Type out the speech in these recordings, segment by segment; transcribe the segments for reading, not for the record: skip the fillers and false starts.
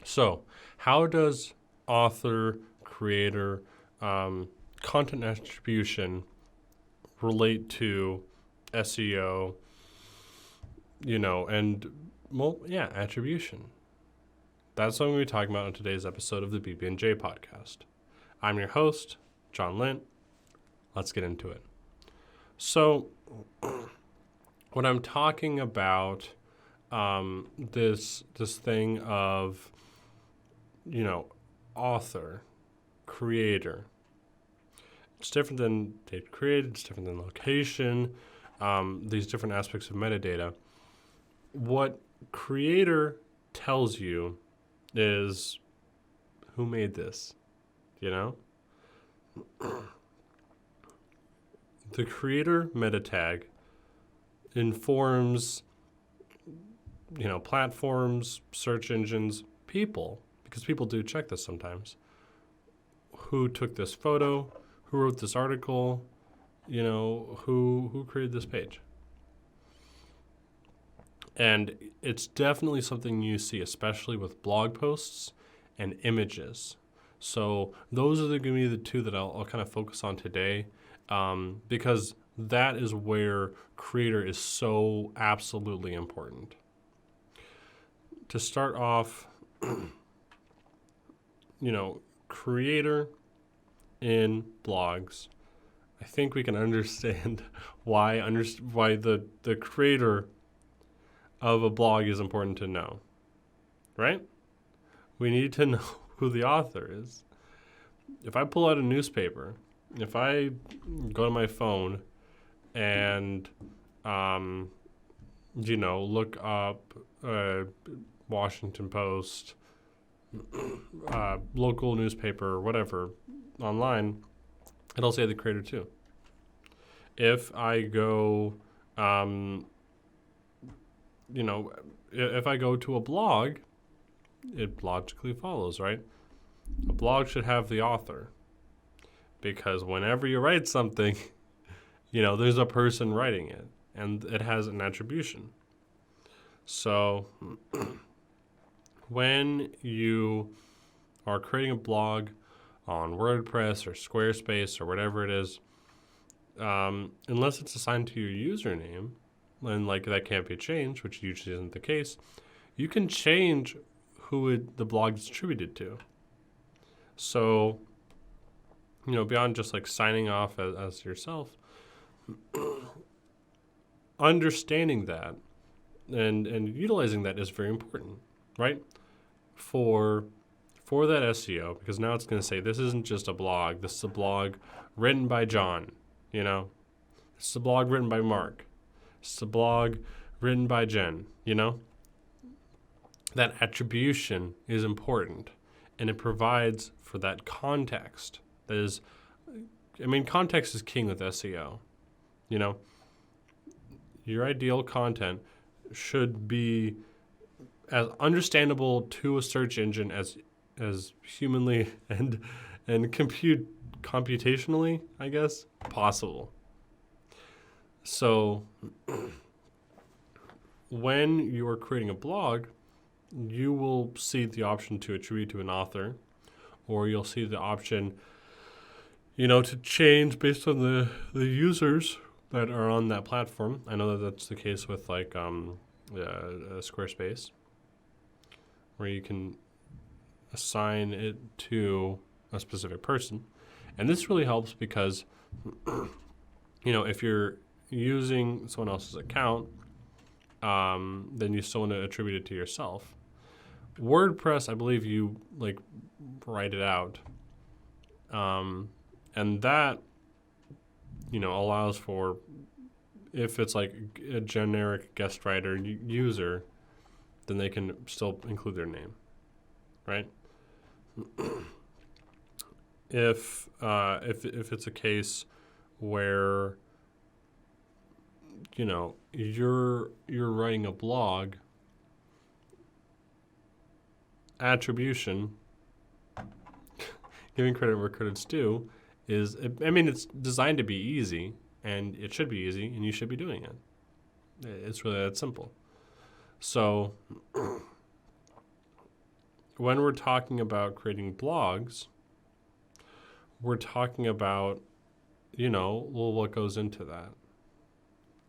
So, how does author, creator, content attribution relate to SEO, attribution? That's what I'm going to be talking about in today's episode of the BB&J podcast. I'm your host, John Lint. Let's get into it. So, when I'm talking about this thing of, author, creator, it's different than date created, it's different than location, these different aspects of metadata. What creator tells you is who made this, The creator meta tag informs, platforms, search engines, people, because people do check this sometimes. Who took this photo? Who wrote this article? Who created this page? And it's definitely something you see, especially with blog posts and images. So those are going to be the two that I'll kind of focus on today, because that is where creator is so absolutely important. To start off, creator in blogs, I think we can understand why the creator of a blog is important to know, right? We need to know who the author is. If I pull out a newspaper, if I go to my phone and, look up Washington Post, local newspaper, whatever, online, it'll say the creator too. If I go, if I go to a blog, it logically follows, right? A blog should have the author, because whenever you write something, there's a person writing it, and it has an attribution. So when you are creating a blog on WordPress or Squarespace or whatever it is, unless it's assigned to your username, and that can't be changed, which usually isn't the case, you can change who the blog is attributed to. So, beyond just signing off as yourself, understanding that and utilizing that is very important, right? For that SEO, because now it's going to say this isn't just a blog. This is a blog written by John, This is a blog written by Mark. It's a blog written by Jen, That attribution is important, and it provides for that context. Context is king with SEO, Your ideal content should be as understandable to a search engine as humanly and computationally, I guess, possible. So when you are creating a blog, you will see the option to attribute to an author, or you'll see the option, to change based on the users that are on that platform. I know that that's the case with Squarespace, where you can assign it to a specific person. And this really helps because, if you're using someone else's account, then you still want to attribute it to yourself. WordPress, I believe you write it out. And that, allows for, if it's a generic guest writer user, then they can still include their name, right? If it's a case where you're writing a blog, attribution, giving credit where credit's due, it's designed to be easy, and it should be easy, and you should be doing it. It's really that simple. So when we're talking about creating blogs, we're talking about, well, what goes into that.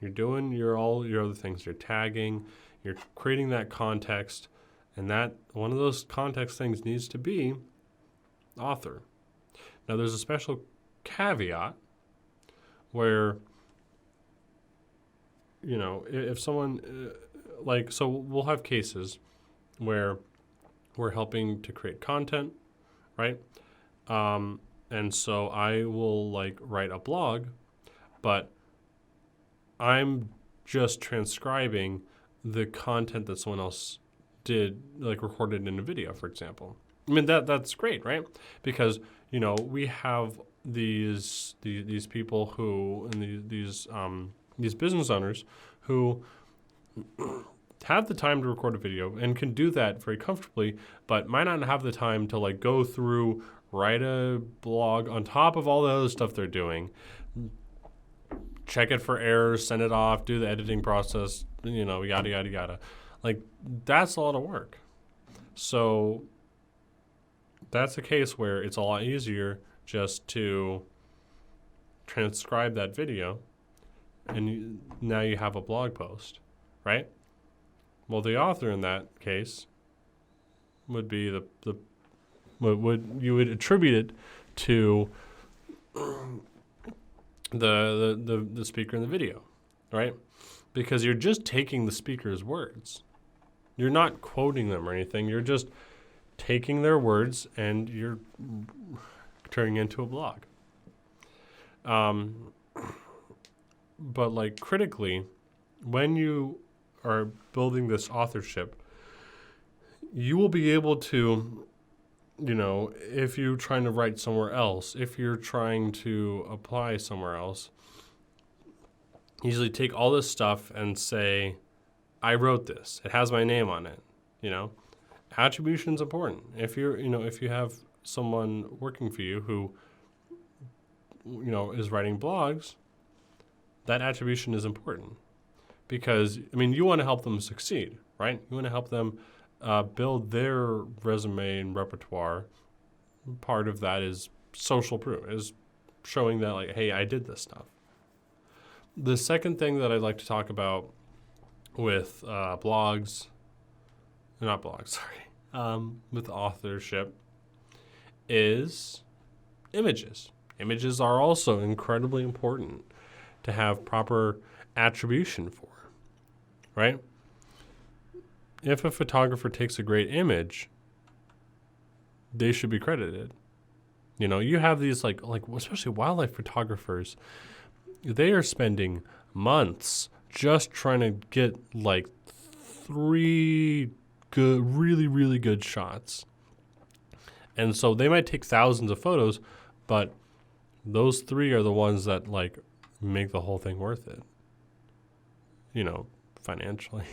You're doing all your other things. You're tagging, you're creating that context, and that one of those context things needs to be author. Now, there's a special caveat where, if someone, so we'll have cases where we're helping to create content, right? And so I will write a blog, but I'm just transcribing the content that someone else did, recorded in a video, for example. I mean, that's great, right? Because, we have these people who, and these business owners who have the time to record a video and can do that very comfortably, but might not have the time to go through, write a blog on top of all the other stuff they're doing, check it for errors, send it off, do the editing process, yada, yada, yada. That's a lot of work. So that's a case where it's a lot easier just to transcribe that video, and now you have a blog post, right? Well, the author in that case would be you would attribute it to the speaker in the video, right? Because you're just taking the speaker's words. You're not quoting them or anything. You're just taking their words and you're turning into a blog. But critically, when you are building this authorship, you will be able to, if you're trying to write somewhere else, if you're trying to apply somewhere else, usually take all this stuff and say, I wrote this. It has my name on it. Attribution is important. If you have someone working for you who, is writing blogs, that attribution is important because, you want to help them succeed, right? You want to help them build their resume and repertoire. Part of that is social proof, is showing that hey, I did this stuff. The second thing that I'd like to talk about with with authorship is images. Images are also incredibly important to have proper attribution for, right? If a photographer takes a great image, they should be credited. You have these especially wildlife photographers, they are spending months just trying to get 3 good, really, really good shots. And so they might take thousands of photos, but those 3 are the ones that make the whole thing worth it, financially.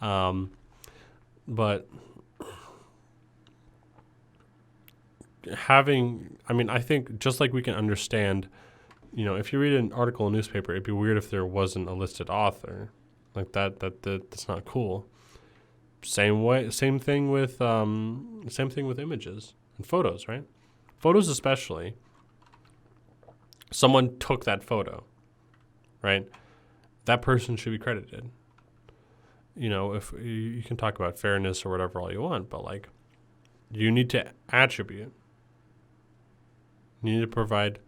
But I think just like we can understand, if you read an article in a newspaper, it'd be weird if there wasn't a listed author. That's not cool. Same thing with images and photos, right? Photos especially. Someone took that photo, right? That person should be credited. If you can talk about fairness or whatever all you want, but you need to attribute. You need to provide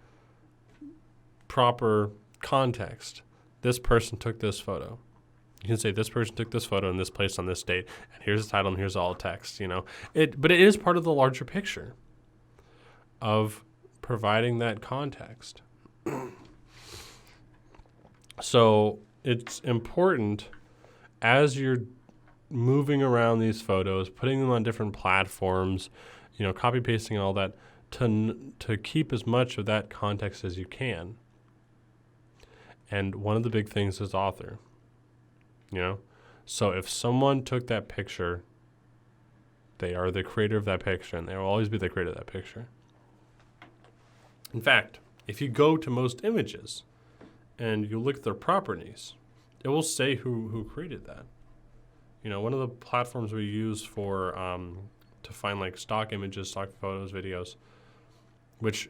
proper context. This person took this photo. You can say this person took this photo in this place on this date, and here's the title and here's all text, But it is part of the larger picture of providing that context. So it's important as you're moving around these photos, putting them on different platforms, copy pasting and all that, to keep as much of that context as you can. And one of the big things is author. So if someone took that picture, they are the creator of that picture, and they will always be the creator of that picture. In fact, if you go to most images and you look at their properties, it will say who created that. One of the platforms we use for to find like stock images, stock photos, videos, which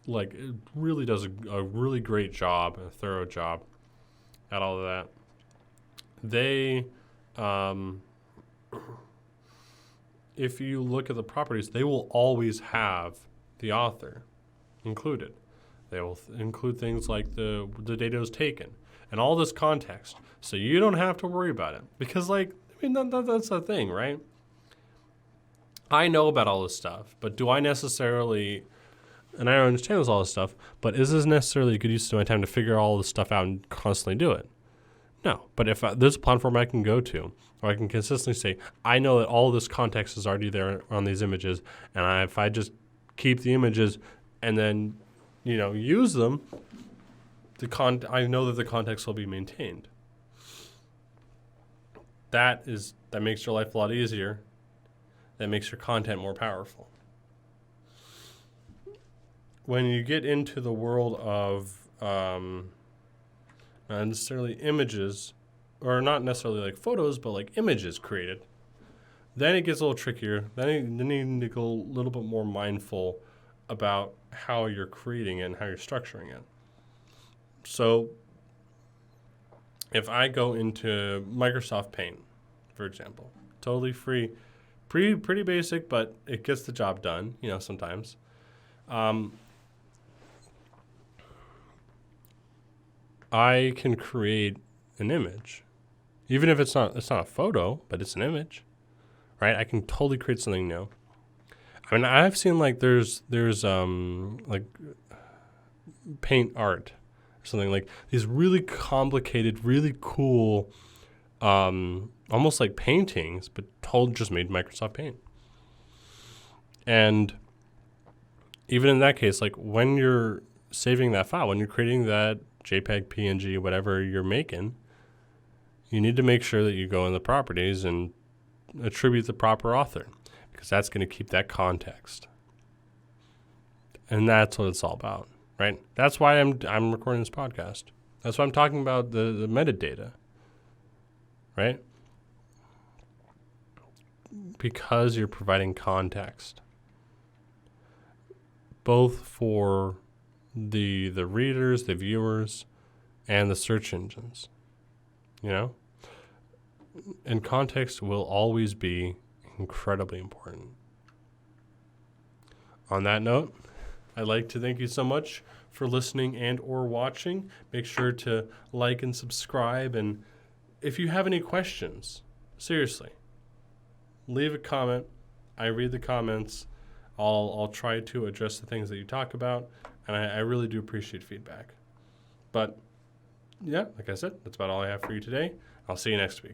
like it really does a really great job, a thorough job at all of that. They, if you look at the properties, they will always have the author included. They will include things like the data was taken and all this context, so you don't have to worry about it. Because like, I mean, that's the thing, right? I know about all this stuff, but do I necessarily, and I understand all this stuff, but is this necessarily a good use of my time to figure all this stuff out and constantly do it? No. But if there's a platform I can go to, or I can consistently say, I know that all of this context is already there on these images, and if I just keep the images and then, use them, I know that the context will be maintained. That makes your life a lot easier. That makes your content more powerful. When you get into the world of not necessarily images, or not necessarily like photos, but like images created, then it gets a little trickier. Then you need to go a little bit more mindful about how you're creating it and how you're structuring it. So if I go into Microsoft Paint, for example, totally free, pretty basic, but it gets the job done, sometimes. I can create an image, even if it's not a photo, but it's an image, right? I can totally create something new. I mean, I've seen like there's like paint art or something, like these really complicated, really cool, almost like paintings, but totally just made Microsoft Paint. And even in that case, like when you're saving that file, when you're creating that JPEG, PNG, whatever you're making, you need to make sure that you go in the properties and attribute the proper author, because that's going to keep that context. And that's what it's all about, right? That's why I'm recording this podcast. That's why I'm talking about the metadata, right? Because you're providing context, both for the readers, the viewers, and the search engines, and context will always be incredibly important. On that note, I'd like to thank you so much for listening and or watching. Make sure to like and subscribe, and if you have any questions, seriously, leave a comment. I read the comments. I'll try to address the things that you talk about, and I really do appreciate feedback. But yeah, like I said, that's about all I have for you today. I'll see you next week.